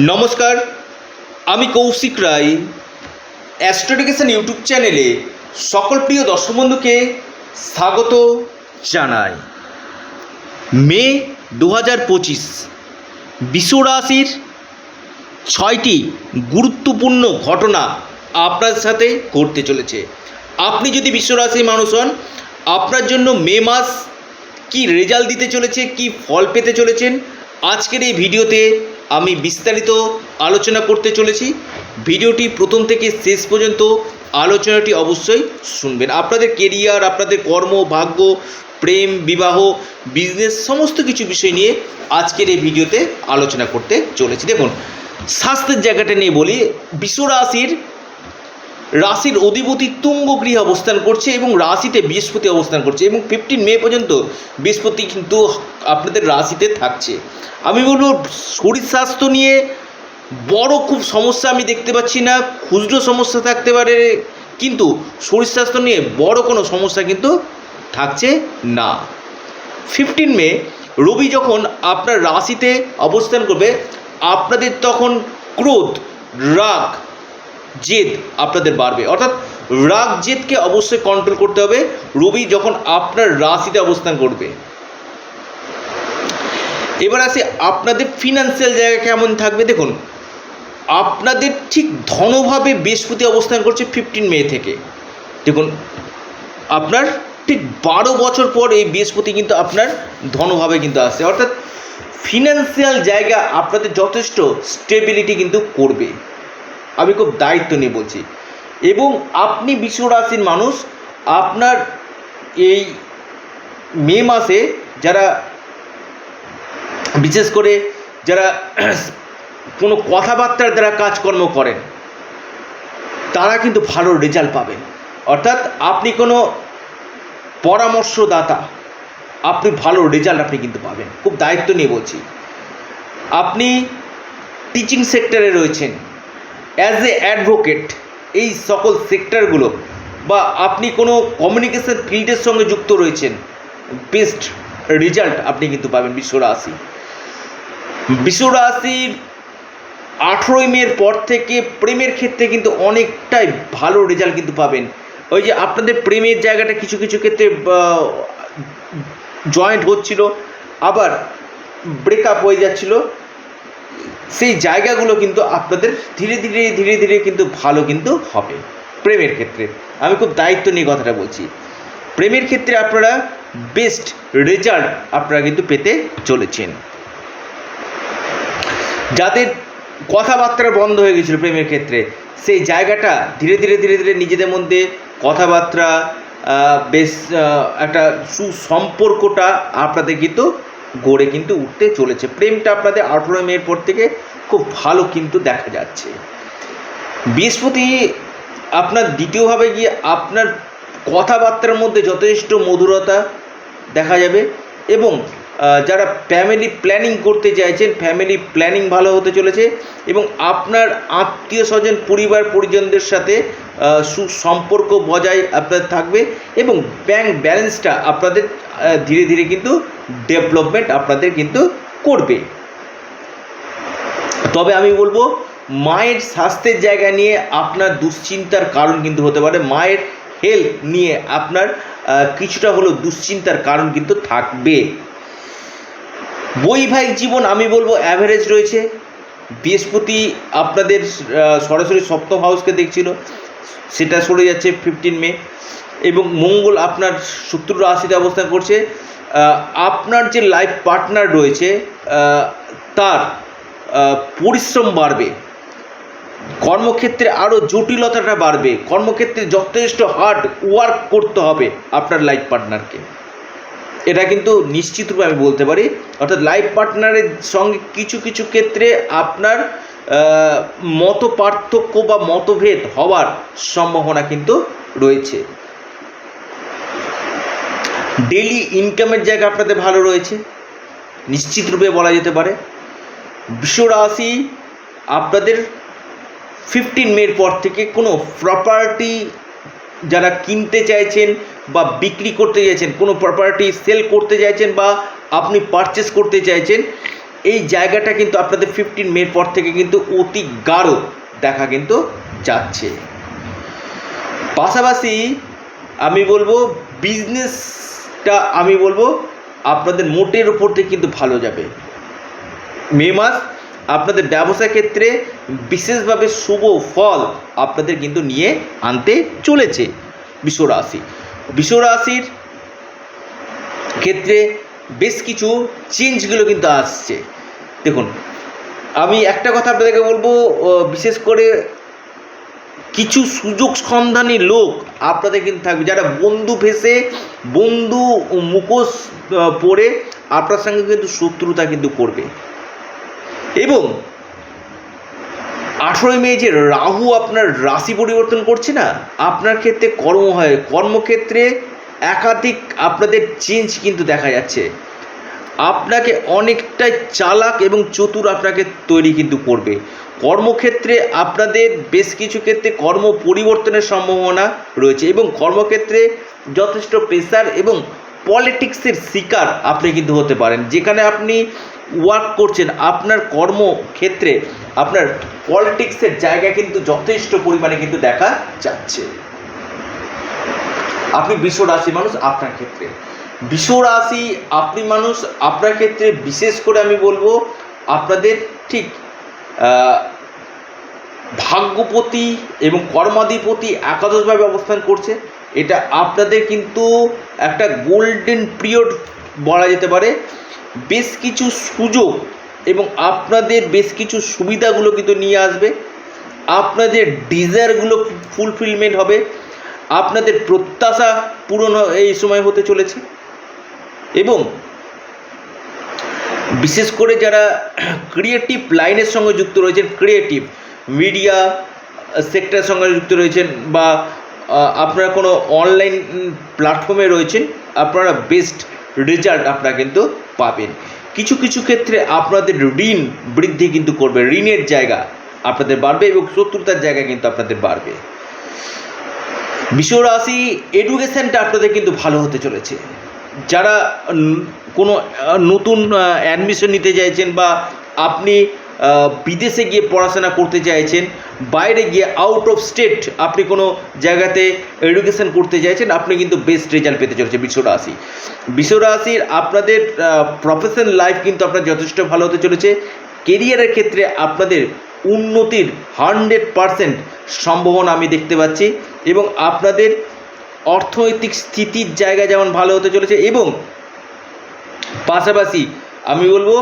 নমস্কার, আমি কৌশিক রায়। অ্যাস্ট্রোডিকেশন ইউটিউব চ্যানেলে সকল প্রিয় দর্শক বন্ধুকে স্বাগত জানাই। মে 2025 বিশ্বরাশির 6টি গুরুত্বপূর্ণ ঘটনা আপনার সাথে ঘটতে চলেছে। আপনি যদি বিশ্বরাশির মানুষ হন, আপনার জন্য মে মাস কি রেজাল্ট দিতে চলেছে, কি ফল পেতে চলেছেন, আজকের এই ভিডিওতে আমি বিস্তারিত আলোচনা করতে চলেছি। ভিডিওটি প্রথম থেকে শেষ পর্যন্ত আলোচনাটি অবশ্যই শুনবেন। আপনাদের কেরিয়ার, আপনাদের কর্ম, ভাগ্য, প্রেম, বিবাহ, বিজনেস সমস্ত কিছু বিষয় নিয়ে আজকের এই ভিডিওতে আলোচনা করতে চলেছি। দেখুন, স্বাস্থ্যের জায়গাটা নিয়ে বলি। রাশির অধিপতি তুঙ্গ গৃহে অবস্থান করছে এবং রাশিতে বৃহস্পতি অবস্থান করছে এবং 15 মে পর্যন্ত বৃহস্পতি কিন্তু আপনাদের রাশিতে থাকছে। আমি বলবো শরীর স্বাস্থ্য নিয়ে বড় খুব সমস্যা আমি দেখতে পাচ্ছি না। খুচরো সমস্যা থাকতে পারে, কিন্তু শরীর স্বাস্থ্য নিয়ে বড় কোনো সমস্যা কিন্তু থাকছে না। 15 মে রবি যখন আপনার রাশিতে অবস্থান করবে, আপনাদের তখন ক্রোধ, রাগ, জেদ আপনাদের বাড়বে। অর্থাৎ রাগ জেদকে অবশ্যই কন্ট্রোল করতে হবে রবি যখন আপনার রাশিতে অবস্থান করবে। এবার আসে আপনাদের ফিনান্সিয়াল জায়গা কেমন থাকবে। দেখুন, আপনাদের ঠিক ধনভাবে বৃহস্পতি অবস্থান করছে 15 মে থেকে। দেখুন, আপনার ঠিক 12 বছর পর এই বৃহস্পতি কিন্তু আপনার ধনভাবে কিন্তু আসছে। অর্থাৎ ফিনান্সিয়াল জায়গা আপনাদের যথেষ্ট স্টেবিলিটি কিন্তু করবে। আমি খুব দায়িত্ব নিয়ে বলছি। এবং আপনি বিশ্বরাশির মানুষ, আপনার এই মে মাসে যারা বিশেষ করে যারা কোনো কথাবার্তার দ্বারা কাজকর্ম করেন, তারা কিন্তু ভালো রেজাল্ট পাবেন। অর্থাৎ আপনি কোনো পরামর্শদাতা, আপনি ভালো রেজাল্ট আপনি কিন্তু পাবেন। খুব দায়িত্ব নিয়ে বলছি। আপনি টিচিং সেক্টরে রয়েছেন, অ্যাজ এ অ্যাডভোকেট, এই সকল সেক্টরগুলো, বা আপনি কোনো কমিউনিকেশন ফিল্ডের সঙ্গে যুক্ত রয়েছেন, বেস্ট রেজাল্ট আপনি কিন্তু পাবেন বিশ্বরাশির 18 মের পর থেকে প্রেমের ক্ষেত্রে কিন্তু অনেকটাই ভালো রেজাল্ট কিন্তু পাবেন। ওই যে আপনাদের প্রেমের জায়গাটা কিছু কিছু ক্ষেত্রে জয়েন্ট হচ্ছিল, আবার ব্রেকআপ হয়ে যাচ্ছিল, সেই জায়গাগুলো কিন্তু আপনাদের ধীরে ধীরে কিন্তু ভালো কিন্তু হবে প্রেমের ক্ষেত্রে। আমি খুব দায়িত্ব নিয়ে কথাটা বলছি। প্রেমের ক্ষেত্রে আপনারা বেস্ট রেজাল্ট আপনারা কিন্তু পেতে চলেছেন। যাদের কথাবার্তা বন্ধ হয়ে গেছিলো প্রেমের ক্ষেত্রে, সেই জায়গাটা ধীরে ধীরে নিজেদের মধ্যে কথাবার্তা, বেশ একটা সুসম্পর্কটা আপনাদের কিন্তু গড়ে কিন্তু উঠতে চলেছে। প্রেমটা আপনাদের 18 মের পর থেকে খুব ভালো কিন্তু দেখা যাচ্ছে। বৃহস্পতি আপনার দ্বিতীয়ভাবে গিয়ে আপনার কথাবার্তার মধ্যে যথেষ্ট মধুরতা দেখা যাবে এবং যারা ফ্যামিলি প্ল্যানিং করতে চাইছেন, ফ্যামিলি প্ল্যানিং ভালো হতে চলেছে এবং আপনার আত্মীয় স্বজন, পরিবার পরিজনদের সাথে সুসম্পর্ক বজায় আপনাদের থাকবে এবং ব্যাংক ব্যালেন্সটা আপনাদের ধীরে ধীরে কিন্তু ডেভেলপমেন্ট আপনাদের কিন্তু করবে। তবে আমি বলবো, মায়ের স্বাস্থ্যের জায়গা নিয়ে আপনার দুশ্চিন্তার কারণ কিন্তু হতে পারে। মায়ের হেলথ নিয়ে আপনার কিছুটা হলেও দুশ্চিন্তার কারণ কিন্তু থাকবে। বৈবাহিক জীবন আমি বলবো অ্যাভারেজ রয়েছে। বৃহস্পতি আপনাদের সরাসরি সপ্তম হাউসকে দেখছিল, সেটা সরে যাচ্ছে 15 মে এবং মঙ্গল আপনার শত্রু রাশিতে অবস্থান করছে। আপনার যে লাইফ পার্টনার রয়েছে তার পরিশ্রম বাড়বে, কর্মক্ষেত্রে আরও জটিলতাটা বাড়বে, কর্মক্ষেত্রে যথেষ্ট হার্ড ওয়ার্ক করতে হবে আপনার লাইফ পার্টনারকে। এটা কিন্তু নিশ্চিতরূপে আমি বলতে পারি। অর্থাৎ লাইফ পার্টনারের সঙ্গে কিছু কিছু ক্ষেত্রে আপনার মত পার্থক্য বা মতভেদ হওয়ার সম্ভাবনা কিন্তু রয়েছে। ডেইলি ইনকামের জায়গা আপনাদের ভালো রয়েছে, নিশ্চিতরূপে বলা যেতে পারে। বিশ্বরাশি আপনাদের 15 মের পর থেকে কোনো প্রপার্টি যারা কিনতে চাইছেন বা বিক্রি করতে চাইছেন, কোনো প্রপার্টি সেল করতে চাইছেন বা আপনি পারচেস করতে চাইছেন, এই জায়গাটা কিন্তু আপনাদের 15 মের পর থেকে কিন্তু অতি গাঢ় দেখা কিন্তু যাচ্ছে। পাশাপাশি আমি বলবো বিজনেসটা আমি বলবো আপনাদের মোটের ওপর থেকে কিন্তু ভালো যাবে। মে মাস আপনাদের ব্যবসা ক্ষেত্রে বিশেষভাবে শুভ ফল আপনাদের কিন্তু নিয়ে আনতে চলেছে। বিশ্বরাশির ক্ষেত্রে বেশ কিছু চেঞ্জগুলো কিন্তু আসছে। দেখুন, আমি একটা কথা আপনাদেরকে বলবো, বিশেষ করে কিছু সুযোগ সন্ধানী লোক আপনাদের কিন্তু থাকবে, যারা বন্ধু মুখোশ পরে আপনার সঙ্গে কিন্তু শত্রুতা কিন্তু করবে। এবং 18 মে যে রাহু আপনার রাশি পরিবর্তন করছে না, আপনার ক্ষেত্রে কর্মক্ষেত্রে একাধিক আপনাদের চেঞ্জ কিন্তু দেখা যাচ্ছে। আপনাকে অনেকটাই চালাক এবং চতুর আপনাকে তৈরি কিন্তু করবে। কর্মক্ষেত্রে আপনাদের বেশ কিছু ক্ষেত্রে কর্ম পরিবর্তনের সম্ভাবনা রয়েছে এবং কর্মক্ষেত্রে যথেষ্ট প্রেসার এবং পলিটিক্সের শিকার আপনি কিন্তু হতে পারেন। যেখানে আপনি ওয়ার্ক করছেন, আপনার কর্মক্ষেত্রে আপনার পলিটিক্সের জায়গা কিন্তু যথেষ্ট পরিমাণে কিন্তু দেখা যাচ্ছে। আপনি বৃষ রাশি মানুষ, আপনার ক্ষেত্রে আপনার ক্ষেত্রে বিশেষ করে আমি বলবো আপনাদের ঠিক ভাগ্যপতি এবং কর্মাধিপতি একাদশভাবে অবস্থান করছে। এটা আপনাদের কিন্তু একটা গোল্ডেন পিরিয়ড বলা যেতে পারে। বেশ কিছু সুযোগ এবং আপনাদের বেশ কিছু সুবিধাগুলো কিন্তু নিয়ে আসবে। আপনাদের ডিজায়ারগুলো ফুলফিলমেন্ট হবে, আপনাদের প্রত্যাশা পূরণ এই সময় হতে চলেছে। এবং বিশেষ করে যারা ক্রিয়েটিভ লাইনের সঙ্গে যুক্ত রয়েছেন, ক্রিয়েটিভ মিডিয়া সেক্টরের সঙ্গে যুক্ত রয়েছেন, বা আপনারা কোনো অনলাইন প্ল্যাটফর্মে রয়েছেন, আপনারা বেস্ট রেজাল্ট আপনারা কিন্তু পাবেন। কিছু ক্ষেত্রে আপনাদের ঋণ বৃদ্ধি কিন্তু করবে, ঋণের জায়গা আপনাদের বাড়বে এবং শত্রুতার জায়গা কিন্তু আপনাদের বাড়বে। বিশ্বরাশি এডুকেশনটা আপনাদের কিন্তু ভালো হতে চলেছে। যারা কোনো নতুন অ্যাডমিশন নিতে চাইছেন, বা আপনি বিদেশে গিয়ে পড়াশোনা করতে চাইছেন, বাইরে গিয়ে আউট অফ স্টেট আপনি কোনো জায়গাতে এডুকেশন করতে চাইছেন, আপনি কিন্তু বেস্ট রেজাল্ট পেতে চলেছে বিশ্বরাশির। আপনাদের প্রফেশনাল লাইফ কিন্তু আপনার যথেষ্ট ভালো হতে চলেছে। কেরিয়ারের ক্ষেত্রে আপনাদের উন্নতির 100% সম্ভাবনা আমি দেখতে পাচ্ছি এবং আপনাদের অর্থনৈতিক স্থিতির জায়গা যেমন ভালো হতে চলেছে। এবং পাশাপাশি আমি বলবো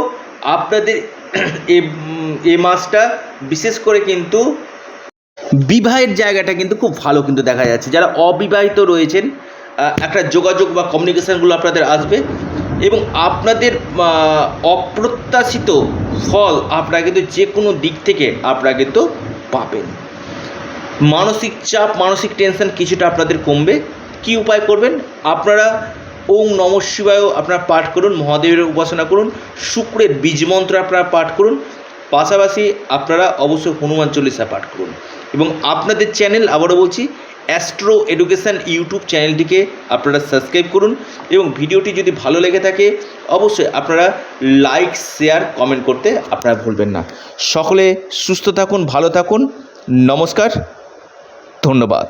আপনাদের এই মাসটা বিশেষ করে কিন্তু বিবাহের জায়গাটা কিন্তু খুব ভালো কিন্তু দেখা যাচ্ছে। যারা অবিবাহিত রয়েছেন, একটা যোগাযোগ বা কমিউনিকেশানগুলো আপনাদের আসবে এবং আপনাদের অপ্রত্যাশিত ফল আপনারা কিন্তু যে কোনো দিক থেকে আপনারা কিন্তু পাবেন। মানসিক চাপ, মানসিক টেনশন কিছুটা আপনাদের কমবে। কি উপায় করবেন? আপনারা ওম নমঃ শিবায় আপনারা পাঠ করুন, মহাদেবের উপাসনা করুন, শুক্রের বীজ মন্ত্র আপনারা পাঠ করুন, পাশাপাশি আপনারা অবশ্যই হনুমান চল্লিশা পাঠ করুন। এবং আপনাদের চ্যানেল, আবারও বলছি, অ্যাস্ট্রো এডুকেশান ইউটিউব চ্যানেলটিকে আপনারা সাবস্ক্রাইব করুন এবং ভিডিওটি যদি ভালো লেগে থাকে অবশ্যই আপনারা লাইক, শেয়ার, কমেন্ট করতে আপনারা ভুলবেন না। সকলে সুস্থ থাকুন, ভালো থাকুন, নমস্কার, ধন্যবাদ।